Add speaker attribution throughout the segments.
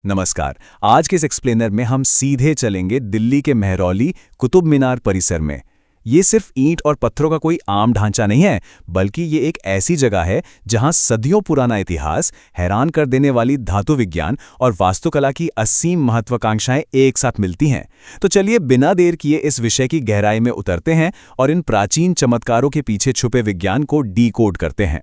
Speaker 1: नमस्कार। आज के इस एक्सप्लेनर में हम सीधे चलेंगे दिल्ली के मेहरौली कुतुब मीनार परिसर में। ये सिर्फ ईंट और पत्थरों का कोई आम ढांचा नहीं है, बल्कि ये एक ऐसी जगह है जहां सदियों पुराना इतिहास, हैरान कर देने वाली धातु विज्ञान और वास्तुकला की असीम महत्वाकांक्षाएं एक साथ मिलती हैं। तो चलिए बिना देर किए इस विषय की गहराई में उतरते हैं और इन प्राचीन चमत्कारों के पीछे छुपे विज्ञान को डीकोड करते हैं।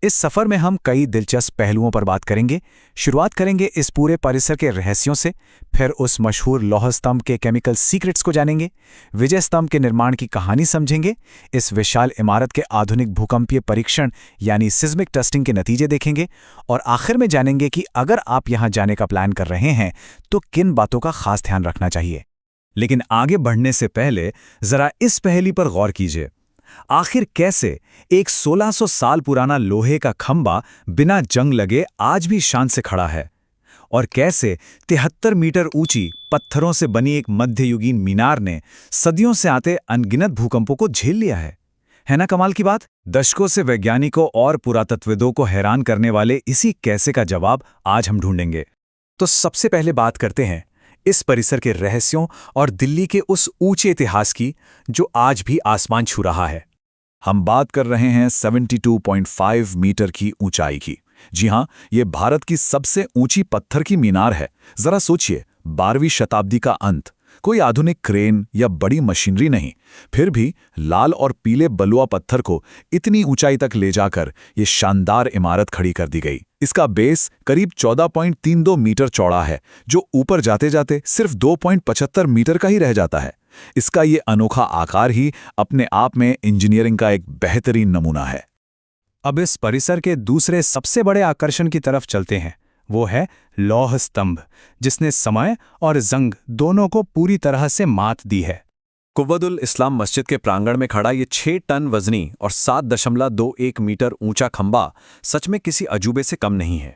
Speaker 2: इस सफर में हम कई दिलचस्प पहलुओं पर बात करेंगे। शुरुआत करेंगे इस पूरे परिसर के रहस्यों से, फिर उस मशहूर लौह स्तंभ के केमिकल सीक्रेट्स को जानेंगे, विजय स्तंभ के निर्माण की कहानी समझेंगे, इस विशाल इमारत के आधुनिक भूकंपीय परीक्षण यानी सिस्मिक टेस्टिंग के नतीजे देखेंगे, और आखिर में जानेंगे कि अगर आप यहां जाने का प्लान कर रहे हैं तो किन बातों का खास ध्यान रखना चाहिए।
Speaker 1: लेकिन आगे बढ़ने से पहले जरा इस पहेली पर गौर कीजिए। आखिर कैसे एक 1600 साल पुराना लोहे का खंबा बिना जंग लगे आज भी शान से खड़ा है, और कैसे 73 मीटर ऊंची पत्थरों से बनी एक मध्ययुगीन मीनार ने सदियों से आते अनगिनत भूकंपों को झेल लिया है ना कमाल की बात। दशकों से वैज्ञानिकों और पुरातत्वविदों को हैरान करने वाले इसी कैसे का जवाब आज हम ढूंढेंगे।
Speaker 2: तो सबसे पहले बात करते हैं इस परिसर के रहस्यों और दिल्ली के उस ऊंचे इतिहास की जो आज भी आसमान छू रहा है।
Speaker 1: हम बात कर रहे हैं 72.5 मीटर की ऊंचाई की। जी हां, ये भारत की सबसे ऊंची पत्थर की मीनार है। जरा सोचिए, 12वीं शताब्दी का अंत, कोई आधुनिक क्रेन या बड़ी मशीनरी नहीं, फिर भी लाल और पीले बलुआ पत्थर को इतनी ऊंचाई तक ले जाकर ये शानदार इमारत खड़ी कर दी गई। इसका बेस करीब 14.32 मीटर चौड़ा है, जो ऊपर जाते जाते सिर्फ 2.75 मीटर का ही रह जाता है। इसका ये अनोखा आकार ही अपने आप में इंजीनियरिंग का एक बेहतरीन नमूना है।
Speaker 2: अब इस परिसर के दूसरे सबसे बड़े आकर्षण की तरफ चलते हैं। वो है लौह स्तंभ, जिसने समय और जंग दोनों को पूरी तरह से मात दी है।
Speaker 1: कुव्वतुल इस्लाम मस्जिद के प्रांगण में खड़ा ये 6 टन वजनी और 7.21 मीटर ऊंचा खंबा सच में किसी अजूबे से कम नहीं है।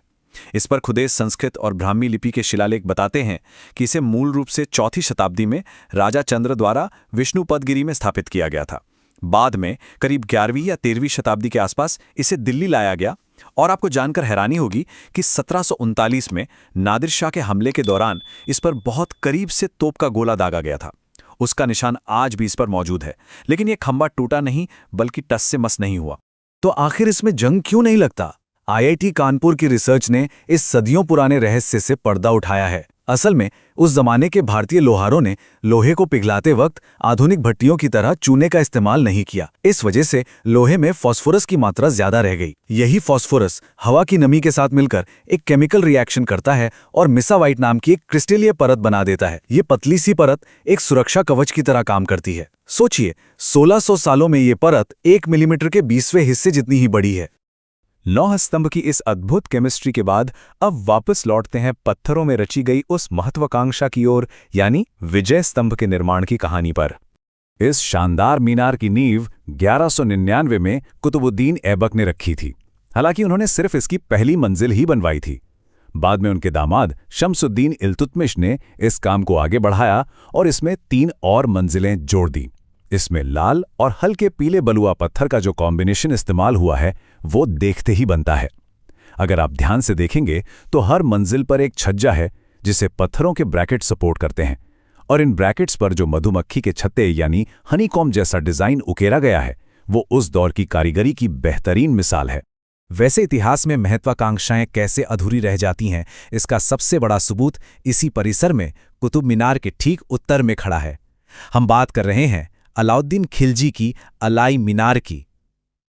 Speaker 1: इस पर खुदे संस्कृत और ब्राह्मी लिपि के शिलालेख बताते हैं कि इसे मूल रूप से 4वीं शताब्दी में राजा चंद्र द्वारा विष्णुपदगिरी में स्थापित किया गया था। बाद में करीब 11वीं या 13वीं शताब्दी के आसपास इसे दिल्ली लाया गया, और आपको जानकर हैरानी होगी कि 1739 में नादिर शाह के हमले के दौरान इस पर बहुत करीब से तोप का गोला दागा गया था। उसका निशान आज भी इस पर मौजूद है, लेकिन यह खंबा टूटा नहीं बल्कि टस से मस नहीं हुआ।
Speaker 2: तो आखिर इसमें जंग क्यों नहीं लगता? आईआईटी कानपुर की रिसर्च ने इस सदियों पुराने रहस्य से पर्दा उठाया है। असल में उस जमाने के भारतीय लोहारों ने लोहे को पिघलाते वक्त आधुनिक भट्टियों की तरह चूने का इस्तेमाल नहीं किया। इस वजह से लोहे में फास्फोरस की मात्रा ज्यादा रह गई। यही फास्फोरस हवा की नमी के साथ मिलकर एक केमिकल रिएक्शन करता है और मिसावाइट नाम की एक क्रिस्टलीय परत बना देता है। ये पतली सी परत एक सुरक्षा कवच की तरह काम करती है। सोचिए, 1600 सालों में ये परत 1 मिलीमीटर के 20वें हिस्से जितनी ही बड़ी है।
Speaker 1: लौह स्तंभ की इस अद्भुत केमिस्ट्री के बाद अब वापस लौटते हैं पत्थरों में रची गई उस महत्वाकांक्षा की ओर, यानी विजय स्तंभ के निर्माण की कहानी पर। इस शानदार मीनार की नींव 1199 में कुतुबुद्दीन ऐबक ने रखी थी। हालांकि उन्होंने सिर्फ इसकी पहली मंजिल ही बनवाई थी। बाद में उनके दामाद शम्सुद्दीन इल्तुतमिश ने इस काम को आगे बढ़ाया और इसमें 3 और मंजिलें जोड़ दी। इसमें लाल और हल्के पीले बलुआ पत्थर का जो कॉम्बिनेशन इस्तेमाल हुआ है वो देखते ही बनता है। अगर आप ध्यान से देखेंगे तो हर मंजिल पर एक छज्जा है जिसे पत्थरों के ब्रैकेट सपोर्ट करते हैं, और इन ब्रैकेट्स पर जो मधुमक्खी के छत्ते यानी हनीकॉम्ब जैसा डिजाइन उकेरा गया है वो उस दौर की कारीगरी की बेहतरीन मिसाल है।
Speaker 2: वैसे इतिहास में महत्वाकांक्षाएं कैसे अधूरी रह जाती हैं, इसका सबसे बड़ा सबूत इसी परिसर में कुतुब मीनार के ठीक उत्तर में खड़ा है। हम बात कर रहे हैं अलाउद्दीन खिलजी की अलाई मीनार की।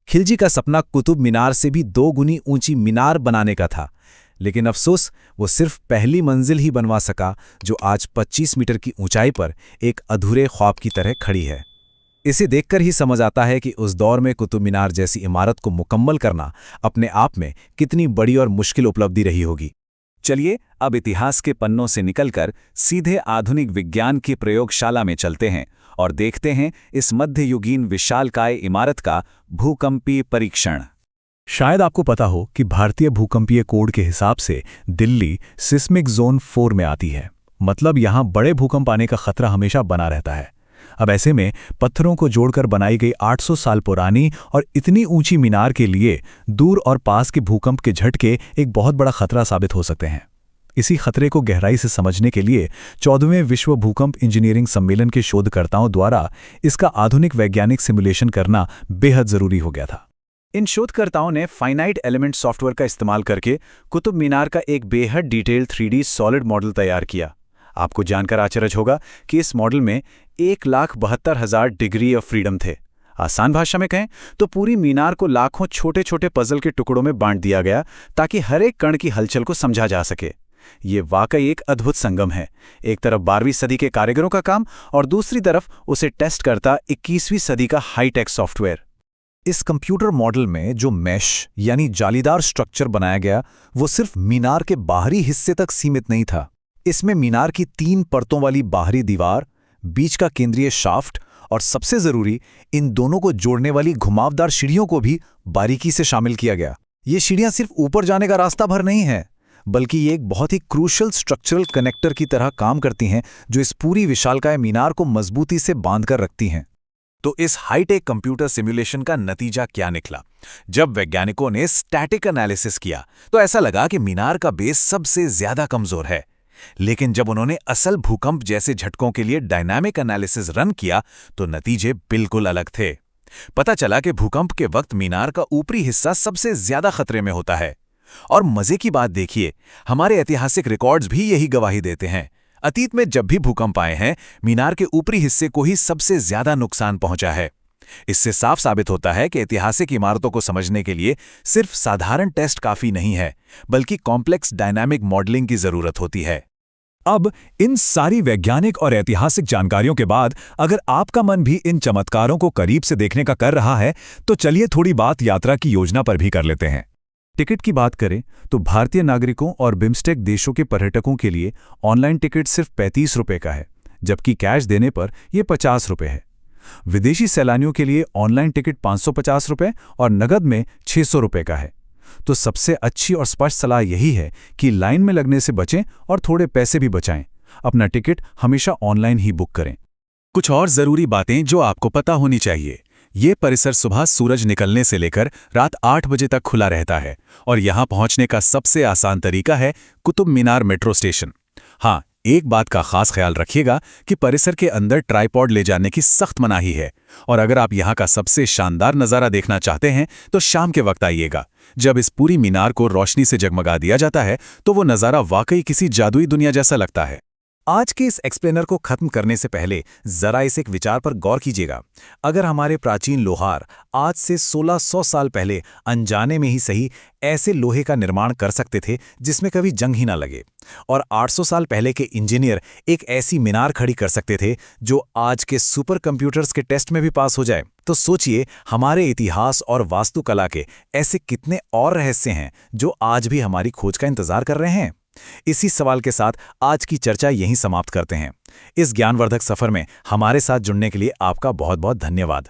Speaker 2: खिलजी का सपना कुतुब मीनार से भी 2 गुनी ऊंची मीनार बनाने का था, लेकिन अफसोस वो सिर्फ पहली मंजिल ही बनवा सका, जो आज 25 मीटर की ऊंचाई पर एक अधूरे ख्वाब की तरह खड़ी है। इसे देखकर ही समझ आता है कि उस दौर में कुतुब मीनार जैसी इमारत को मुकम्मल करना अपने आप में कितनी बड़ी और मुश्किल उपलब्धि रही होगी।
Speaker 1: चलिए अब इतिहास के पन्नों से निकलकर सीधे आधुनिक विज्ञान की प्रयोगशाला में चलते हैं और देखते हैं इस मध्ययुगीन विशालकाय इमारत का भूकंपीय परीक्षण।
Speaker 2: शायद आपको पता हो कि भारतीय भूकंपीय कोड के हिसाब से दिल्ली सिस्मिक जोन 4 में आती है। मतलब यहां बड़े भूकंप आने का खतरा हमेशा बना रहता है। अब ऐसे में पत्थरों को जोड़कर बनाई गई 800 साल पुरानी और इतनी ऊंची मीनार के लिए दूर और पास के भूकंप के झटके एक बहुत बड़ा खतरा साबित हो सकते हैं।
Speaker 1: इसी खतरे को गहराई से समझने के लिए 14वें विश्व भूकंप इंजीनियरिंग सम्मेलन के शोधकर्ताओं द्वारा इसका आधुनिक वैज्ञानिक सिमुलेशन करना बेहद जरूरी हो गया था। इन शोधकर्ताओं ने फाइनाइट एलिमेंट सॉफ्टवेयर का इस्तेमाल करके कुतुब मीनार का एक बेहद डिटेल्ड 3D सॉलिड मॉडल तैयार किया। आपको जानकर आश्चर्य होगा कि इस मॉडल में 1,72,000 डिग्री ऑफ फ्रीडम थे। आसान भाषा में कहें तो पूरी मीनार को लाखों छोटे छोटे पजल के टुकड़ों में बांट दिया गया ताकि हर एक कण की हलचल को समझा जा सके। ये वाकई एक अद्भुत संगम है। एक तरफ 12वीं सदी के कारीगरों का काम और दूसरी तरफ उसे टेस्ट करता 21वीं सदी का हाईटेक सॉफ्टवेयर।
Speaker 2: इस कंप्यूटर मॉडल में जो मैश यानी जालीदार स्ट्रक्चर बनाया गया वो सिर्फ मीनार के बाहरी हिस्से तक सीमित नहीं था। इसमें मीनार की 3 परतों वाली बाहरी दीवार, बीच का केंद्रीय शाफ्ट और सबसे जरूरी इन दोनों को जोड़ने वाली घुमावदार सीढ़ियों को भी बारीकी से शामिल किया गया। ये सीढ़ियां सिर्फ ऊपर जाने का रास्ता भर नहीं है, बल्कि ये एक बहुत ही क्रूशल स्ट्रक्चरल कनेक्टर की तरह काम करती हैं जो इस पूरी विशालकाय मीनार को मजबूती से बांधकर रखती हैं। तो इस हाईटेक कंप्यूटर सिमुलेशन का नतीजा क्या निकला? जब वैज्ञानिकों ने स्टैटिक एनालिसिस किया तो ऐसा लगा कि मीनार का बेस सबसे ज्यादा कमजोर है, लेकिन जब उन्होंने असल भूकंप जैसे झटकों के लिए डायनामिक एनालिसिस रन किया तो नतीजे बिल्कुल अलग थे। पता चला कि भूकंप के वक्त मीनार का ऊपरी हिस्सा सबसे ज्यादा खतरे में होता है। और मजे की बात देखिए, हमारे ऐतिहासिक रिकॉर्ड्स भी यही गवाही देते हैं। अतीत में जब भी भूकंप आए हैं, मीनार के ऊपरी हिस्से को ही सबसे ज्यादा नुकसान पहुंचा है। इससे साफ साबित होता है कि ऐतिहासिक इमारतों को समझने के लिए सिर्फ साधारण टेस्ट काफी नहीं है, बल्कि कॉम्प्लेक्स डायनामिक मॉडलिंग की जरूरत होती है।
Speaker 1: अब इन सारी वैज्ञानिक और ऐतिहासिक जानकारियों के बाद अगर आपका मन भी इन चमत्कारों को करीब से देखने का कर रहा है तो चलिए थोड़ी बात यात्रा की योजना पर भी कर लेते हैं। टिकट की बात करें तो भारतीय नागरिकों और बिम्स्टेक देशों के पर्यटकों के लिए ऑनलाइन टिकट सिर्फ 35 रुपये का है, जबकि कैश देने पर यह 50 रुपये है। विदेशी सैलानियों के लिए ऑनलाइन टिकट 550 रुपये और नगद में 600 रुपये का है। तो सबसे अच्छी और स्पष्ट सलाह यही है कि लाइन में लगने से बचें और थोड़े पैसे भी बचाएं। अपना टिकट हमेशा ऑनलाइन ही बुक करें।
Speaker 2: कुछ और जरूरी बातें जो आपको पता होनी चाहिए। ये परिसर सुबह सूरज निकलने से लेकर रात 8 बजे तक खुला रहता है और यहाँ पहुँचने का सबसे आसान तरीका है कुतुब मीनार मेट्रो स्टेशन। हाँ, एक बात का खास ख्याल रखिएगा कि परिसर के अंदर ट्राइपॉड ले जाने की सख्त मनाही है और अगर आप यहाँ का सबसे शानदार नज़ारा देखना चाहते हैं तो शाम के वक्त आइएगा। जब इस पूरी मीनार को रोशनी से जगमगा दिया जाता है तो वो नज़ारा वाकई किसी जादुई दुनिया जैसा लगता है। आज के इस एक्सप्लेनर को खत्म करने से पहले जरा इस एक विचार पर गौर कीजिएगा। अगर हमारे प्राचीन लोहार आज से 1600 साल पहले अनजाने में ही सही ऐसे लोहे का निर्माण कर सकते थे जिसमें कभी जंग ही ना लगे, और 800 साल पहले के इंजीनियर एक ऐसी मीनार खड़ी कर सकते थे जो आज के सुपर कंप्यूटर्स के टेस्ट में भी पास हो जाए, तो सोचिए हमारे इतिहास और वास्तुकला के ऐसे कितने और रहस्य हैं जो आज भी हमारी खोज का इंतजार कर रहे हैं। इसी सवाल के साथ आज की चर्चा यहीं समाप्त करते हैं। इस ज्ञानवर्धक सफर में हमारे साथ जुड़ने के लिए आपका बहुत बहुत धन्यवाद।